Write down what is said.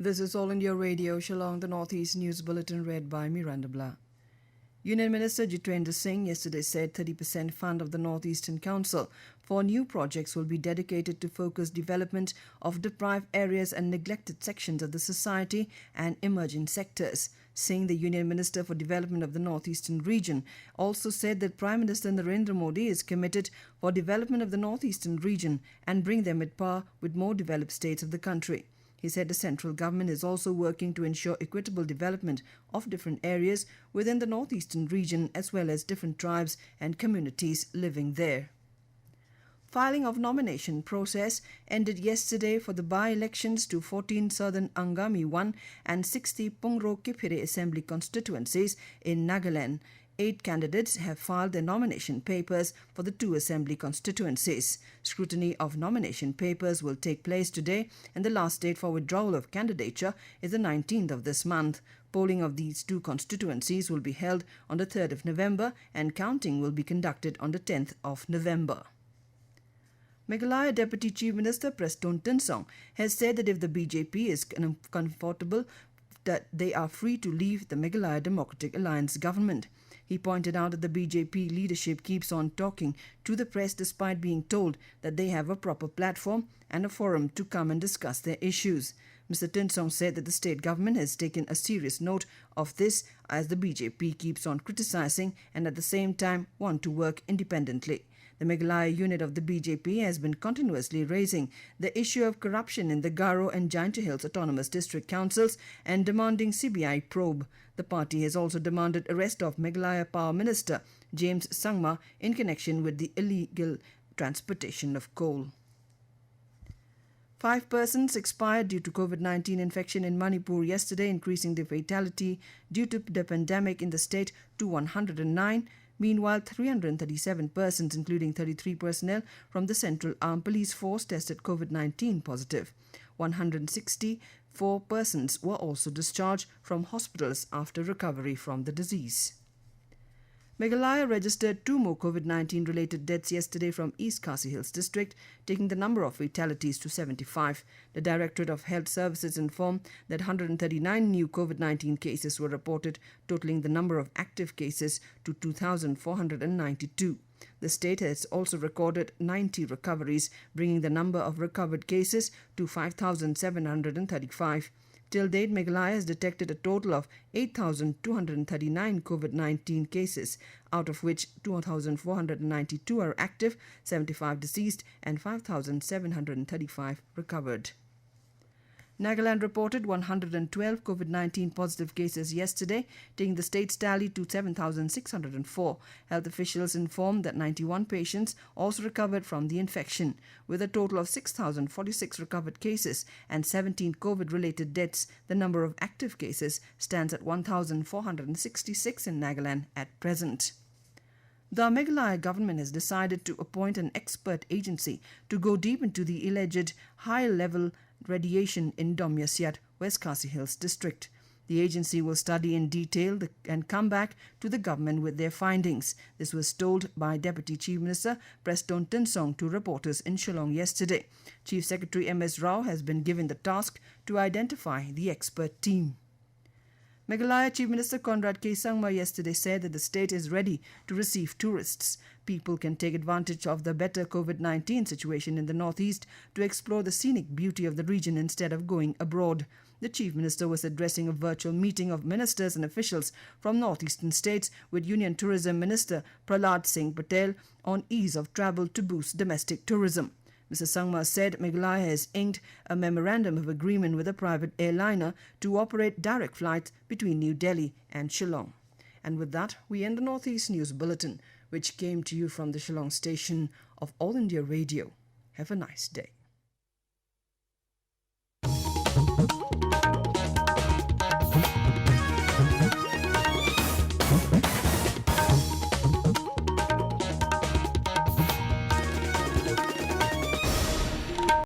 This is All India Radio, Shillong, the Northeast News Bulletin read by Miranda Blah. Union Minister Jitendra Singh yesterday said 30% fund of the Northeastern Council for new projects will be dedicated to focus development of deprived areas and neglected sections of the society and emerging sectors. Singh, the Union Minister for Development of the Northeastern region, also said that Prime Minister Narendra Modi is committed for development of the Northeastern region and bring them at par with more developed states of the country. He said the central government is also working to ensure equitable development of different areas within the northeastern region as well as different tribes and communities living there. Filing of nomination process ended yesterday for the by-elections to 14 Southern Angami 1 and 60 Pungro Kipire Assembly constituencies in Nagaland. 8 candidates have filed their nomination papers for the 2 assembly constituencies. Scrutiny of nomination papers will take place today, and the last date for withdrawal of candidature is the 19th of this month. Polling of these 2 constituencies will be held on the 3rd of November, and counting will be conducted on the 10th of November. Meghalaya Deputy Chief Minister Preston Tinsong has said that if the BJP is comfortable, that they are free to leave the Meghalaya Democratic Alliance government. He pointed out that the BJP leadership keeps on talking to the press despite being told that they have a proper platform and a forum to come and discuss their issues. Mr. Tinsong said that the state government has taken a serious note of this as the BJP keeps on criticizing and at the same time want to work independently. The Meghalaya unit of the BJP has been continuously raising the issue of corruption in the Garo and Jaintia Hills Autonomous District Councils and demanding CBI probe. The party has also demanded arrest of Meghalaya Power Minister James Sangma in connection with the illegal transportation of coal. 5 persons expired due to COVID-19 infection in Manipur yesterday, increasing the fatality due to the pandemic in the state to 109. Meanwhile, 337 persons, including 33 personnel from the Central Armed Police Force, tested COVID-19 positive. 164 persons were also discharged from hospitals after recovery from the disease. Meghalaya registered 2 more COVID-19 related deaths yesterday from East Khasi Hills district, taking the number of fatalities to 75. The Directorate of Health Services informed that 139 new COVID-19 cases were reported, totaling the number of active cases to 2,492. The state has also recorded 90 recoveries, bringing the number of recovered cases to 5,735. Till date, Meghalaya has detected a total of 8,239 COVID-19 cases, out of which 2,492 are active, 75 deceased and 5,735 recovered. Nagaland reported 112 COVID-19 positive cases yesterday, taking the state's tally to 7,604. Health officials informed that 91 patients also recovered from the infection. With a total of 6,046 recovered cases and 17 COVID-related deaths, the number of active cases stands at 1,466 in Nagaland at present. The Meghalaya government has decided to appoint an expert agency to go deep into the alleged high-level radiation in Domyasiat, West Khasi Hills district. The agency will study in detail and come back to the government with their findings. This was told by Deputy Chief Minister Preston Tinsong to reporters in Shillong yesterday. Chief Secretary M.S. Rao has been given the task to identify the expert team. Meghalaya Chief Minister Conrad K. Sangma yesterday said that the state is ready to receive tourists. People can take advantage of the better COVID-19 situation in the northeast to explore the scenic beauty of the region instead of going abroad. The Chief Minister was addressing a virtual meeting of ministers and officials from northeastern states with Union Tourism Minister Prahlad Singh Patel on ease of travel to boost domestic tourism. Mr. Sangma said Meghalaya has inked a memorandum of agreement with a private airliner to operate direct flights between New Delhi and Shillong. And with that, we end the Northeast News Bulletin, which came to you from the Shillong station of All India Radio. Have a nice day.